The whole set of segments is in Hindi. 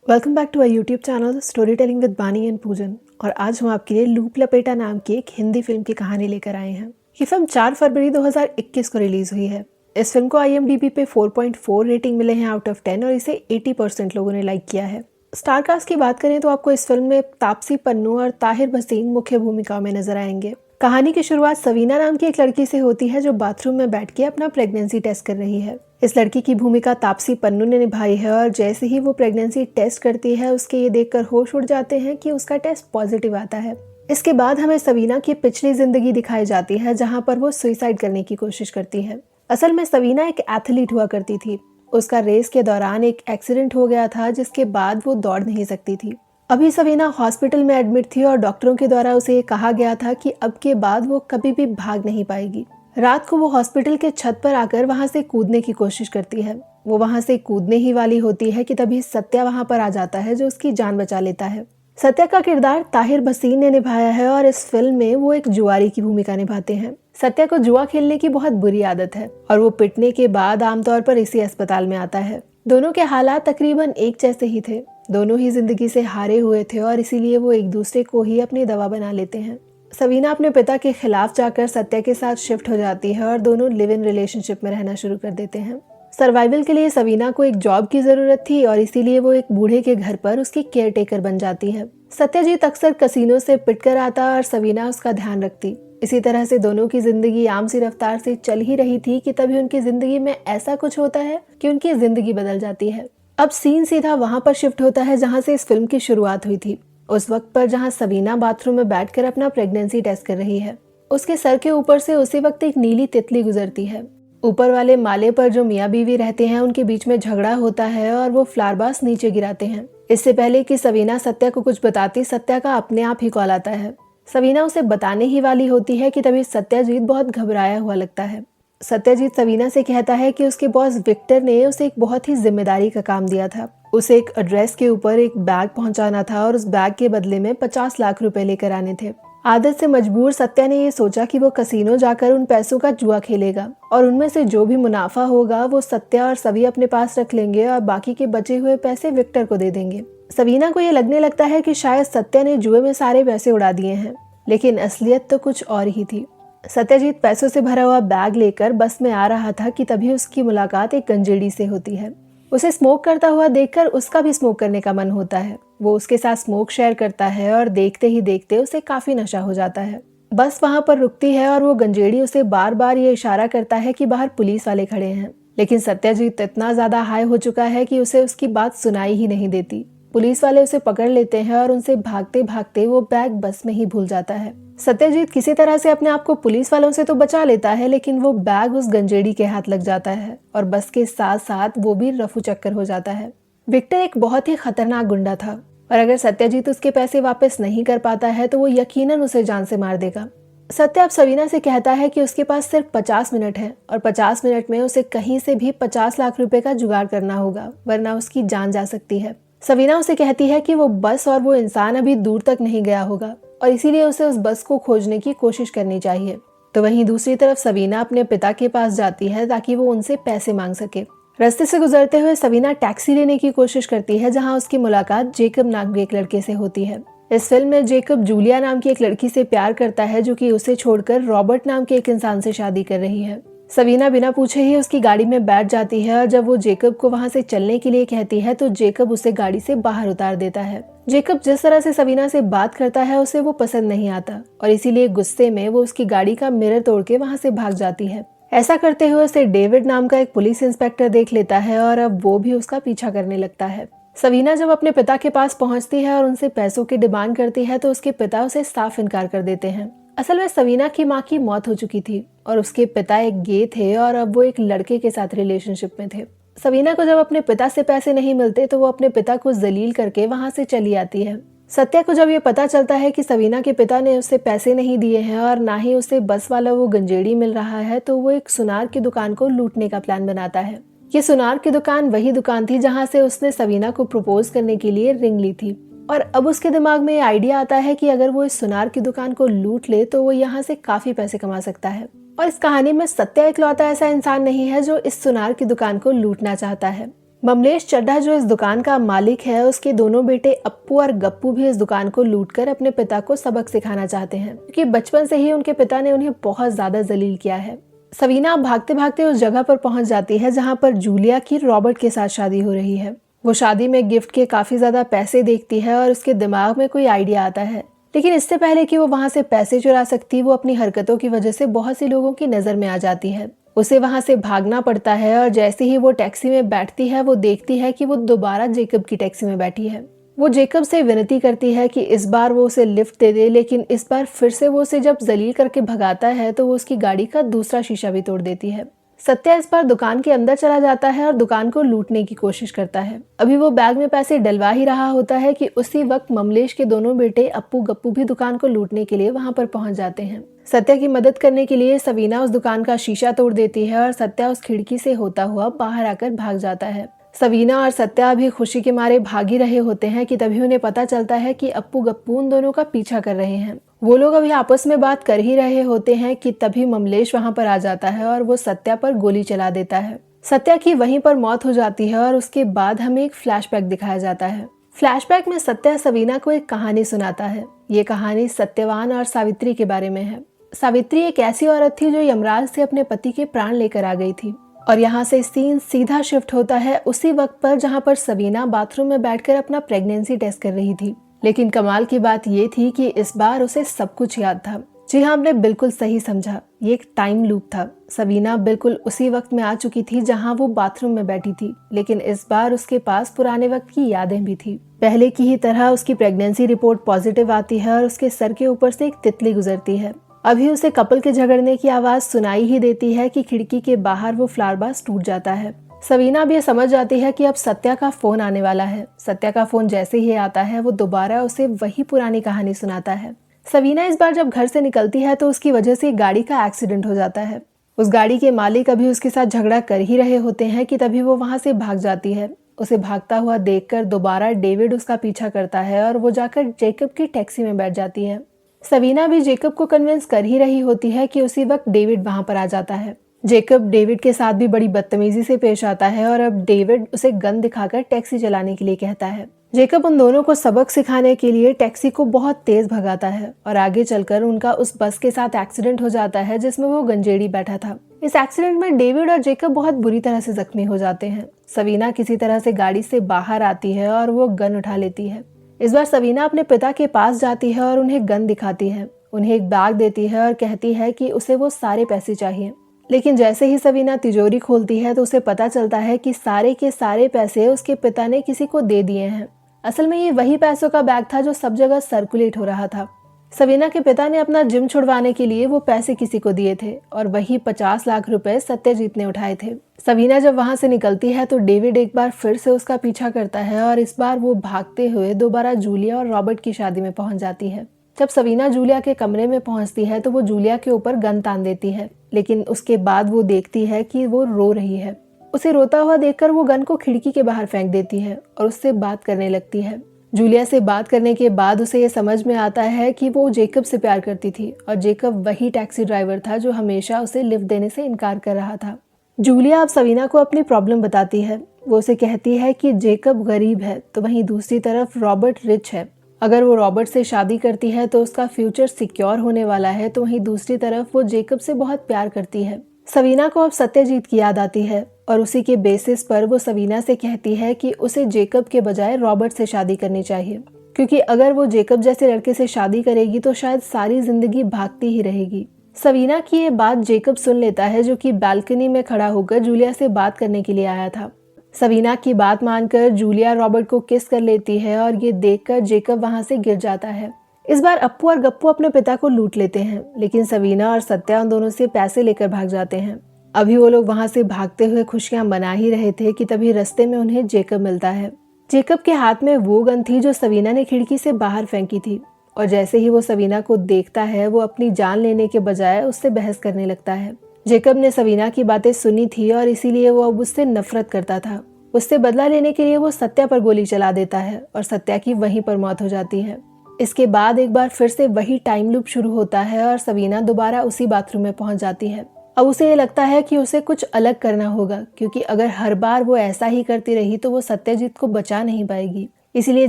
Welcome back to our YouTube channel story telling with Bani and Poojan. और आज हम आपके लिए लूप लपेटा नाम की एक हिंदी फिल्म की कहानी लेकर आए हैं। ये फिल्म 4 फरवरी 2021 को रिलीज हुई है। इस फिल्म को IMDb पे 4.4 रेटिंग मिले हैं आउट ऑफ 10 और इसे 80% लोगों ने लाइक किया है। स्टार कास्ट की बात करें तो आपको इस फिल्म में तापसी पन्नू और ताहिर भसीन मुख्य भूमिकाओं में नजर आएंगे। कहानी की शुरुआत सवीना नाम की एक लड़की से होती है जो बाथरूम में बैठ के अपना प्रेगनेंसी टेस्ट कर रही है। इस लड़की की भूमिका तापसी पन्नू ने निभाई है और जैसे ही वो प्रेगनेंसी टेस्ट करती है उसके ये देखकर होश उड़ जाते हैं कि उसका टेस्ट पॉजिटिव आता है। इसके बाद हमें सवीना की पिछली जिंदगी दिखाई जाती है जहां पर वो सुसाइड करने की कोशिश करती है। असल में सवीना एक एथलीट हुआ करती थी। उसका रेस के दौरान एक एक्सीडेंट हो गया था जिसके बाद वो दौड़ नहीं सकती थी। अभी सवीना हॉस्पिटल में एडमिट थी और डॉक्टरों के द्वारा उसे कहा गया था कि अब के बाद वो कभी भी भाग नहीं पाएगी। रात को वो हॉस्पिटल के छत पर आकर वहां से कूदने की कोशिश करती है। वो वहां से कूदने ही वाली होती है कि तभी सत्या वहां पर आ जाता है जो उसकी जान बचा लेता है। सत्या का किरदार ताहिर भसीन ने निभाया है और इस फिल्म में वो एक जुआरी की भूमिका निभाते हैं। सत्या को जुआ खेलने की बहुत बुरी आदत है और वो पिटने के बाद आमतौर पर इसी अस्पताल में आता है। दोनों के हालात तकरीबन एक जैसे ही थे। दोनों ही जिंदगी से हारे हुए थे और इसीलिए वो एक दूसरे को ही अपनी दवा बना लेते हैं। सवीना अपने पिता के खिलाफ जाकर सत्या के साथ शिफ्ट हो जाती है और दोनों लिव इन रिलेशनशिप में रहना शुरू कर देते हैं। सर्वाइवल के लिए सवीना को एक जॉब की जरूरत थी और इसीलिए वो एक बूढ़े के घर पर उसकी केयर टेकर बन जाती है। सत्यजीत अक्सर कसीनो से पिट कर आता और सवीना उसका ध्यान रखती। इसी तरह से दोनों की जिंदगी आम सी रफ्तार से चल ही रही थी कि तभी उनकी जिंदगी में ऐसा कुछ होता है कि उनकी जिंदगी बदल जाती है। अब सीन सीधा वहां पर शिफ्ट होता है जहां से इस फिल्म की शुरुआत हुई थी। उस वक्त पर जहां सवीना बाथरूम में बैठकर अपना प्रेगनेंसी टेस्ट कर रही है। उसके सर के ऊपर से उसी वक्त एक नीली तितली गुजरती है। ऊपर वाले माले पर जो मियाँ बीवी रहते हैं उनके बीच में झगड़ा होता है और वो फ्लावरबास नीचे गिराते हैं। इससे पहले कि सवीना सत्या को कुछ बताती, सत्या का अपने आप ही कॉल आता है। सवीना उसे बताने ही वाली होती है कि तभी सत्यजीत बहुत घबराया हुआ लगता है। सत्यजीत सवीना से कहता है कि उसके बॉस विक्टर ने उसे एक बहुत ही जिम्मेदारी का काम दिया था। उसे एक एड्रेस के ऊपर एक बैग पहुंचाना था और उस बैग के बदले में 50 लाख रुपए लेकर आने थे। आदत से मजबूर सत्या ने ये सोचा कि वो कसीनो जाकर उन पैसों का जुआ खेलेगा और उनमें से जो भी मुनाफा होगा वो सत्या और सभी अपने पास रख लेंगे और बाकी के बचे हुए पैसे विक्टर को दे देंगे। सवीना को ये लगने लगता है कि शायद सत्या ने जुए में सारे पैसे उड़ा दिए हैं, लेकिन असलियत तो कुछ और ही थी। सत्यजीत पैसों से भरा हुआ बैग लेकर बस में आ रहा था कि तभी उसकी मुलाकात एक गंजेड़ी से होती है। उसे स्मोक करता हुआ देखकर उसका भी स्मोक करने का मन होता है। वो उसके साथ स्मोक शेयर करता है और देखते ही देखते उसे काफी नशा हो जाता है। बस वहां पर रुकती है और वो गंजेड़ी उसे बार बार ये इशारा करता है कि बाहर पुलिस वाले खड़े हैं, लेकिन सत्यजीत इतना ज्यादा हाई हो चुका है कि उसे उसकी बात सुनाई ही नहीं देती। पुलिस वाले उसे पकड़ लेते हैं और उनसे भागते भागते वो बैग बस में ही भूल जाता है। सत्यजीत किसी तरह से अपने आप को पुलिस वालों से तो बचा लेता है, लेकिन वो बैग उस गंजेड़ी के हाथ लग जाता है और बस के साथ साथ वो भी रफू चक्कर हो जाता है। विक्टर एक बहुत ही खतरनाक गुंडा था और अगर सत्यजीत उसके पैसे वापस नहीं कर पाता है तो वो यकीनन उसे जान से मार देगा। सत्य अब सवीना से कहता है कि उसके पास सिर्फ 50 मिनट है और 50 मिनट में उसे कहीं से भी 50 लाख रुपए का जुगाड़ करना होगा, वरना उसकी जान जा सकती है। सवीना उसे कहती है कि वो बस और वो इंसान अभी दूर तक नहीं गया होगा और इसीलिए उसे उस बस को खोजने की कोशिश करनी चाहिए। तो वहीं दूसरी तरफ सवीना अपने पिता के पास जाती है ताकि वो उनसे पैसे मांग सके। रास्ते से गुजरते हुए सवीना टैक्सी लेने की कोशिश करती है जहां उसकी मुलाकात जेकब नाम के एक लड़के से होती है। इस फिल्म में जेकब जूलिया नाम की एक लड़की से प्यार करता है जो कि उसे छोड़कर रॉबर्ट नाम के एक इंसान से शादी कर रही है। सवीना बिना पूछे ही उसकी गाड़ी में बैठ जाती है और जब वो जेकब को वहां से चलने के लिए कहती है तो जेकब उसे गाड़ी से बाहर उतार देता है। जेकब जिस तरह से सवीना से बात करता है उसे वो पसंद नहीं आता और इसीलिए गुस्से में वो उसकी गाड़ी का मिरर तोड़ के वहां से भाग जाती है। ऐसा करते हुए उसे डेविड नाम का एक पुलिस इंस्पेक्टर देख लेता है और अब वो भी उसका पीछा करने लगता है। सवीना जब अपने पिता के पास पहुंचती है और उनसे पैसों की डिमांड करती है तो उसके पिता उसे साफ इनकार कर देते हैं। असल में सवीना की माँ की मौत हो चुकी थी और उसके पिता एक गे थे और अब वो एक लड़के के साथ रिलेशनशिप में थे। सवीना को जब अपने पिता से पैसे नहीं मिलते तो वो अपने पिता को जलील करके वहां से चली आती है। सत्या को जब ये पता चलता है कि सवीना के पिता ने उसे पैसे नहीं दिए हैं और ना ही उसे बस वाला वो गंजेड़ी मिल रहा है तो वो एक सुनार की दुकान को लूटने का प्लान बनाता है। ये सुनार की दुकान वही दुकान थी जहां से उसने सवीना को प्रपोज करने के लिए रिंग ली थी और अब उसके दिमाग में ये आइडिया आता है कि अगर वो इस सुनार की दुकान को लूट ले तो वो यहाँ से काफी पैसे कमा सकता है। और इस कहानी में सत्या इकलौता ऐसा इंसान नहीं है जो इस सुनार की दुकान को लूटना चाहता है। ममलेश चड्ढा जो इस दुकान का मालिक है, उसके दोनों बेटे अप्पू और गप्पू भी इस दुकान को लूटकर अपने पिता को सबक सिखाना चाहते हैं, क्योंकि बचपन से ही उनके पिता ने उन्हें बहुत ज्यादा जलील किया है। सवीना भागते भागते उस जगह पर पहुंच जाती है जहां पर जूलिया की रॉबर्ट के साथ शादी हो रही है। वो शादी में गिफ्ट के काफी ज्यादा पैसे देखती है और उसके दिमाग में कोई आइडिया आता है, लेकिन इससे पहले कि वो वहां से पैसे चुरा सकती, वो अपनी हरकतों की वजह से बहुत सी लोगों की नजर में आ जाती है। उसे वहां से भागना पड़ता है और जैसे ही वो टैक्सी में बैठती है, वो देखती है कि वो दोबारा जेकब की टैक्सी में बैठी है। वो जेकब से विनती करती है कि इस बार वो उसे लिफ्ट दे दे, लेकिन इस बार फिर से वो उसे जब जलील करके भगाता है तो वो उसकी गाड़ी का दूसरा शीशा भी तोड़ देती है। सत्या इस बार दुकान के अंदर चला जाता है और दुकान को लूटने की कोशिश करता है। अभी वो बैग में पैसे डलवा ही रहा होता है कि उसी वक्त ममलेश के दोनों बेटे अप्पू गप्पू भी दुकान को लूटने के लिए वहां पर पहुंच जाते हैं। सत्या की मदद करने के लिए सवीना उस दुकान का शीशा तोड़ देती है और सत्या उस खिड़की से होता हुआ बाहर आकर भाग जाता है। सवीना और सत्या भी खुशी के मारे भाग ही रहे होते हैं कि तभी उन्हें पता चलता है कि अप्पू गप्पू उन दोनों का पीछा कर रहे हैं। वो लोग अभी आपस में बात कर ही रहे होते हैं कि तभी ममलेश वहां पर आ जाता है और वो सत्या पर गोली चला देता है। सत्या की वहीं पर मौत हो जाती है और उसके बाद हमें एक फ्लैशबैक दिखाया जाता है। फ्लैशबैक में सत्या सवीना को एक कहानी सुनाता है। ये कहानी सत्यवान और सावित्री के बारे में है। सावित्री एक ऐसी औरत थी जो यमराज से अपने पति के प्राण लेकर आ गई थी, और यहाँ से सीन सीधा शिफ्ट होता है उसी वक्त पर जहाँ पर सवीना बाथरूम में बैठकर अपना प्रेगनेंसी टेस्ट कर रही थी। लेकिन कमाल की बात ये थी कि इस बार उसे सब कुछ याद था। जी हाँ, आपने बिल्कुल सही समझा, ये एक टाइम लूप था। सवीना बिल्कुल उसी वक्त में आ चुकी थी जहाँ वो बाथरूम में बैठी थी, लेकिन इस बार उसके पास पुराने वक्त की यादें भी थी। पहले की ही तरह उसकी प्रेगनेंसी रिपोर्ट पॉजिटिव आती है और उसके सर के ऊपर से एक तितली गुजरती है। अभी उसे कपल के झगड़ने की आवाज सुनाई ही देती है कि खिड़की के बाहर वो फ्लावर वास टूट जाता है। सवीना भी ये समझ जाती है कि अब सत्या का फोन आने वाला है। सत्या का फोन जैसे ही आता है, वो दोबारा उसे वही पुरानी कहानी सुनाता है। सवीना इस बार जब घर से निकलती है तो उसकी वजह से गाड़ी का एक्सीडेंट हो जाता है। उस गाड़ी के मालिक अभी उसके साथ झगड़ा कर ही रहे होते हैं कि तभी वो वहां से भाग जाती है। उसे भागता हुआ देखकर दोबारा डेविड उसका पीछा करता है और वो जाकर जेकब की टैक्सी में बैठ जाती है। सवीना भी जेकब को कन्विंस कर ही रही होती है कि उसी वक्त डेविड वहां पर आ जाता है। जेकब डेविड के साथ भी बड़ी बदतमीजी से पेश आता है और अब डेविड उसे गन दिखाकर टैक्सी चलाने के लिए कहता है। जेकब उन दोनों को सबक सिखाने के लिए टैक्सी को बहुत तेज भगाता है और आगे चलकर उनका उस बस के साथ एक्सीडेंट हो जाता है जिसमें वो गंजेड़ी बैठा था। इस एक्सीडेंट में डेविड और जेकब बहुत बुरी तरह से जख्मी हो जाते हैं। सवीना किसी तरह से गाड़ी से बाहर आती है और वो गन उठा लेती है। इस बार सवीना अपने पिता के पास जाती है और उन्हें गन दिखाती है, उन्हें एक बैग देती है और कहती है कि उसे वो सारे पैसे चाहिए। लेकिन जैसे ही सवीना तिजोरी खोलती है तो उसे पता चलता है कि सारे के सारे पैसे उसके पिता ने किसी को दे दिए हैं। असल में ये वही पैसों का बैग था जो सब जगह सर्कुलेट हो रहा था। सवीना के पिता ने अपना जिम छुड़वाने के लिए वो पैसे किसी को दिए थे और वही 50 लाख रुपए सत्यजीत ने उठाए थे। सवीना जब वहां से निकलती है तो डेविड एक बार फिर से उसका पीछा करता है और इस बार वो भागते हुए दोबारा जूलिया और रॉबर्ट की शादी में पहुंच जाती है। जब सवीना जूलिया के कमरे में पहुंचती है तो वो जूलिया के ऊपर गन तान देती है, लेकिन उसके बाद वो देखती है कि वो रो रही है। उसे रोता हुआ देखकर वो गन को खिड़की के बाहर फेंक देती है और उससे बात करने लगती है। जूलिया से बात करने के बाद उसे ये समझ में आता है कि वो जेकब से प्यार करती थी और जेकब वही टैक्सी ड्राइवर था जो हमेशा उसे लिफ्ट देने से इनकार कर रहा था। जूलिया अब सवीना को अपनी प्रॉब्लम बताती है। वो उसे कहती है कि जेकब गरीब है तो वहीं दूसरी तरफ रॉबर्ट रिच है। अगर वो रॉबर्ट से शादी करती है तो उसका फ्यूचर सिक्योर होने वाला है, तो वहीं दूसरी तरफ वो जेकब से बहुत प्यार करती है। सवीना को अब सत्यजीत की याद आती है और उसी के बेसिस पर वो सवीना से कहती है कि उसे जेकब के बजाय रॉबर्ट से शादी करनी चाहिए, क्योंकि अगर वो जेकब जैसे लड़के से शादी करेगी तो शायद सारी जिंदगी भागती ही रहेगी। सवीना की ये बात जेकब सुन लेता है, जो कि बालकनी में खड़ा होकर जूलिया से बात करने के लिए आया था। सवीना की बात मानकर जूलिया रॉबर्ट को किस कर लेती है और ये देखकर जेकब वहां से गिर जाता है। इस बार अप्पू और गप्पू अपने पिता को लूट लेते हैं, लेकिन सवीना और सत्या उन दोनों से पैसे लेकर भाग जाते हैं। अभी वो लोग वहां से भागते हुए खुशियां मना ही रहे थे कि तभी रास्ते में उन्हें जेकब मिलता है। जेकब के हाथ में वो गन थी जो सवीना ने खिड़की से बाहर फेंकी थी, और जैसे ही वो सवीना को देखता है वो अपनी जान लेने के बजाय उससे बहस करने लगता है। जेकब ने सवीना की बातें सुनी थी और इसीलिए वो अब उससे नफरत करता था। उससे बदला लेने के लिए वो सत्या पर गोली चला देता है और सत्या की वहीं पर मौत हो जाती है। इसके बाद एक बार फिर से वही टाइम लूप शुरू होता है और सवीना दोबारा उसी बाथरूम में पहुंच जाती है। अब उसे ये लगता है कि उसे कुछ अलग करना होगा, क्योंकि अगर हर बार वो ऐसा ही करती रही तो वो सत्यजीत को बचा नहीं पाएगी। इसीलिए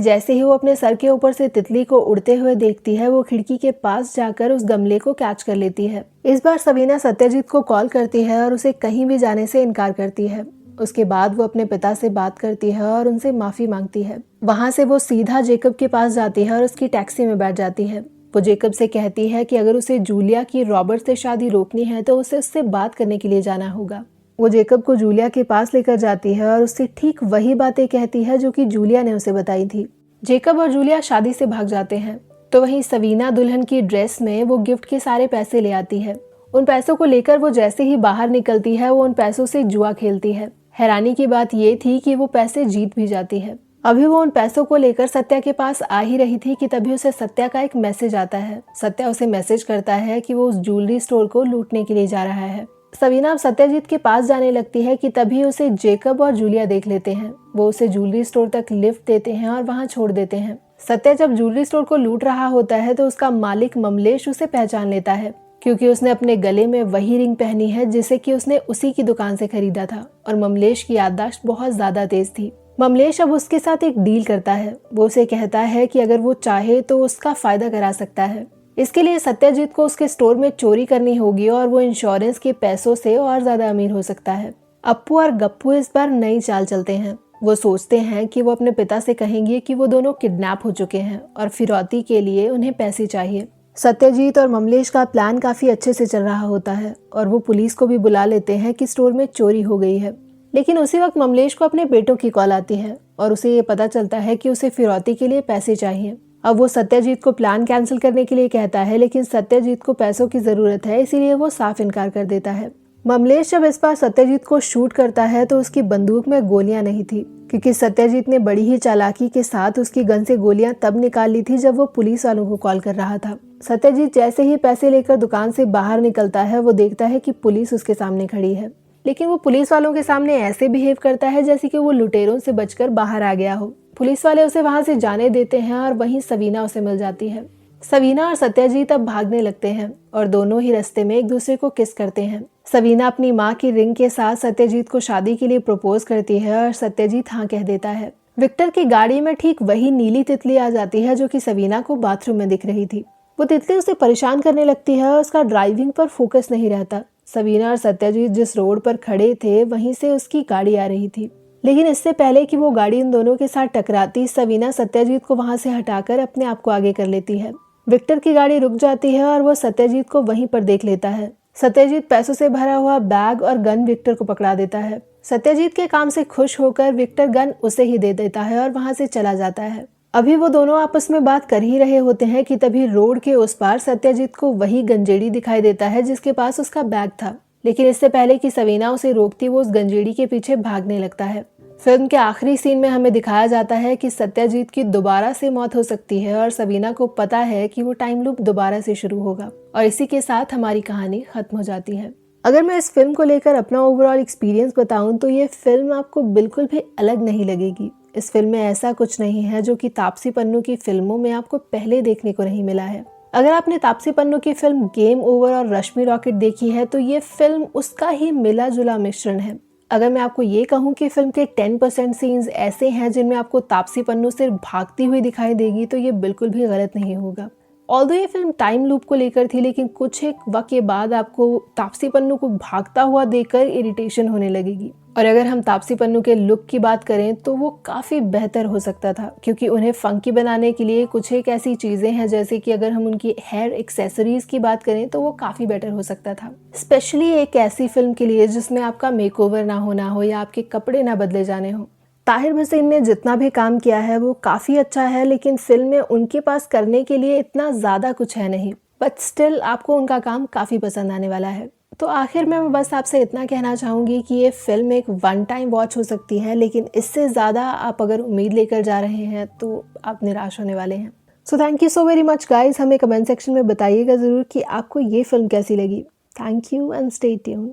जैसे ही वो अपने सर के ऊपर से तितली को उड़ते हुए देखती है, वो खिड़की के पास जाकर उस गमले को कैच कर लेती है। इस बार सवीना सत्यजीत को कॉल करती है और उसे कहीं भी जाने से इनकार करती है। उसके बाद वो अपने पिता से बात करती है और उनसे माफी मांगती है। वहां से वो सीधा जेकब के पास जाती है और उसकी टैक्सी में बैठ जाती है। वो जेकब से कहती है कि अगर उसे जूलिया की रॉबर्ट से शादी रोकनी है तो उसे उससे बात करने के लिए जाना होगा। वो जेकब को जूलिया के पास लेकर जाती है और उससे ठीक वही बातें कहती है जो कि जूलिया ने उसे बताई थी। जेकब और जूलिया शादी से भाग जाते हैं, तो वहीं सवीना दुल्हन की ड्रेस में वो गिफ्ट के सारे पैसे ले आती है। उन पैसों को लेकर वो जैसे ही बाहर निकलती है, वो उन पैसों से जुआ खेलती है। हैरानी की बात ये थी कि वो पैसे जीत भी जाती है। अभी वो उन पैसों को लेकर सत्या के पास आ ही रही थी कि तभी उसे सत्या का एक मैसेज आता है। सत्या उसे मैसेज करता है कि वो उस ज्वेलरी स्टोर को लूटने के लिए जा रहा है। सवीना अब सत्यजीत के पास जाने लगती है कि तभी उसे जेकब और जूलिया देख लेते हैं। वो उसे ज्वेलरी स्टोर तक लिफ्ट देते हैं और वहां छोड़ देते हैं। सत्या जब ज्वेलरी स्टोर को लूट रहा होता है तो उसका मालिक ममलेश उसे पहचान लेता है, क्योंकि उसने अपने गले में वही रिंग पहनी है जिसे कि उसने उसी की दुकान से खरीदा था। और ममलेश की याददाश्त बहुत ज्यादा तेज थी। ममलेश अब उसके साथ एक डील करता है। वो उसे कहता है कि अगर वो चाहे तो उसका फायदा करा सकता है। इसके लिए सत्यजीत को उसके स्टोर में चोरी करनी होगी और वो इंश्योरेंस के पैसों से और ज्यादा अमीर हो सकता है। अप्पू और गप्पू इस बार नई चाल चलते हैं। वो सोचते हैं कि वो अपने पिता से कहेंगे कि वो दोनों किडनैप हो चुके हैं और फिरौती के लिए उन्हें पैसे चाहिए। सत्यजीत और ममलेश का प्लान काफी अच्छे से चल रहा होता है और वो पुलिस को भी बुला लेते हैं कि स्टोर में चोरी हो गई है। लेकिन उसी वक्त ममलेश को अपने बेटों की कॉल आती है और उसे ये पता चलता है कि उसे फिरौती के लिए पैसे चाहिए। अब वो सत्यजीत को प्लान कैंसिल करने के लिए कहता है, लेकिन सत्यजीत को पैसों की जरूरत है, इसीलिए वो साफ इनकार कर देता है। ममलेश जब इस बार सत्यजीत को शूट करता है तो उसकी बंदूक में गोलियां नहीं थी, क्योंकि सत्यजीत ने बड़ी ही चालाकी के साथ उसकी गन से गोलियां तब निकाल ली थी जब वो पुलिस वालों को कॉल कर रहा था। सत्यजीत जैसे ही पैसे लेकर दुकान से बाहर निकलता है, वो देखता है कि पुलिस उसके सामने खड़ी है, लेकिन वो पुलिस वालों के सामने ऐसे बिहेव करता है जैसे कि वो लुटेरों से बचकर बाहर आ गया हो। पुलिस वाले उसे वहां से जाने देते हैं और वहीं सवीना उसे मिल जाती है। सवीना और सत्यजीत अब भागने लगते हैं और दोनों ही रास्ते में एक दूसरे को किस करते हैं। सवीना अपनी माँ की रिंग के साथ सत्यजीत को शादी के लिए प्रपोज करती है और सत्यजीत हाँ कह देता है। विक्टर की गाड़ी में ठीक वही नीली तितली आ जाती है जो कि सवीना को बाथरूम में दिख रही थी। वो तितली उसे परेशान करने लगती है और उसका ड्राइविंग पर फोकस नहीं रहता। सवीना और सत्यजीत जिस रोड पर खड़े थे वहीं से उसकी गाड़ी आ रही थी, लेकिन इससे पहले कि वो गाड़ी उन दोनों के साथ टकराती, सवीना सत्यजीत को वहां से हटाकर अपने आप को आगे कर लेती है। विक्टर की गाड़ी रुक जाती है और वो सत्यजीत को वहीं पर देख लेता है। सत्यजीत पैसों से भरा हुआ बैग और गन विक्टर को पकड़ा देता है। सत्यजीत के काम से खुश होकर विक्टर गन उसे ही दे देता है और वहां से चला जाता है। अभी वो दोनों आपस में बात कर ही रहे होते हैं कि तभी रोड के उस पार सत्यजीत को वही गंजेड़ी दिखाई देता है जिसके पास उसका बैग था। लेकिन इससे पहले कि सवीना उसे रोकती, वो उस गंजेड़ी के पीछे भागने लगता है। फिल्म के आखिरी सीन में हमें दिखाया जाता है कि सत्यजीत की दोबारा से मौत हो सकती है और सवीना को पता है कि वो टाइम लूप दोबारा से शुरू होगा और इसी के साथ हमारी कहानी खत्म हो जाती है। अगर मैं इस फिल्म को लेकर अपना ओवरऑल एक्सपीरियंस बताऊं तो ये फिल्म आपको बिल्कुल भी अलग नहीं लगेगी। इस फिल्म में ऐसा कुछ नहीं है जो कि तापसी पन्नू की फिल्मों में आपको पहले देखने को नहीं मिला है। अगर आपने तापसी पन्नू की फिल्म गेम ओवर और रश्मि रॉकेट देखी है तो ये फिल्म उसका ही मिला जुला मिश्रण है। अगर मैं आपको ये कहूँ कि फिल्म के 10% सीन्स ऐसे हैं जिनमें आपको तापसी पन्नू सिर्फ भागती हुई दिखाई देगी तो ये बिल्कुल भी गलत नहीं होगा। ऑल्दो ये फिल्म टाइम लूप को लेकर थी, लेकिन कुछ एक वक्त के बाद आपको तापसी पन्नू को भागता हुआ देखकर इरिटेशन होने लगेगी। और अगर हम तापसी पन्नू के लुक की बात करें तो वो काफ़ी बेहतर हो सकता था, क्योंकि उन्हें फंकी बनाने के लिए कुछ एक ऐसी चीज़ें हैं जैसे कि अगर हम उनकी हेयर एक्सेसरीज की बात करें तो वो काफ़ी बेटर हो सकता था। स्पेशली एक ऐसी फिल्म के लिए जिसमें आपका मेकओवर ना होना हो या आपके कपड़े ना बदले जाने हो। ताहिर हुसैन ने जितना भी काम किया है वो काफ़ी अच्छा है, लेकिन फिल्म में उनके पास करने के लिए इतना ज़्यादा कुछ है नहीं, बट स्टिल आपको उनका काम काफ़ी पसंद आने वाला है। तो आखिर में मैं बस आपसे इतना कहना चाहूँगी कि ये फिल्म एक वन टाइम वॉच हो सकती है, लेकिन इससे ज़्यादा आप अगर उम्मीद लेकर जा रहे हैं तो आप निराश होने वाले हैं। So thank you so very much guys. हमें कमेंट सेक्शन में बताइएगा ज़रूर कि आपको ये फिल्म कैसी लगी। Thank you and stay tuned.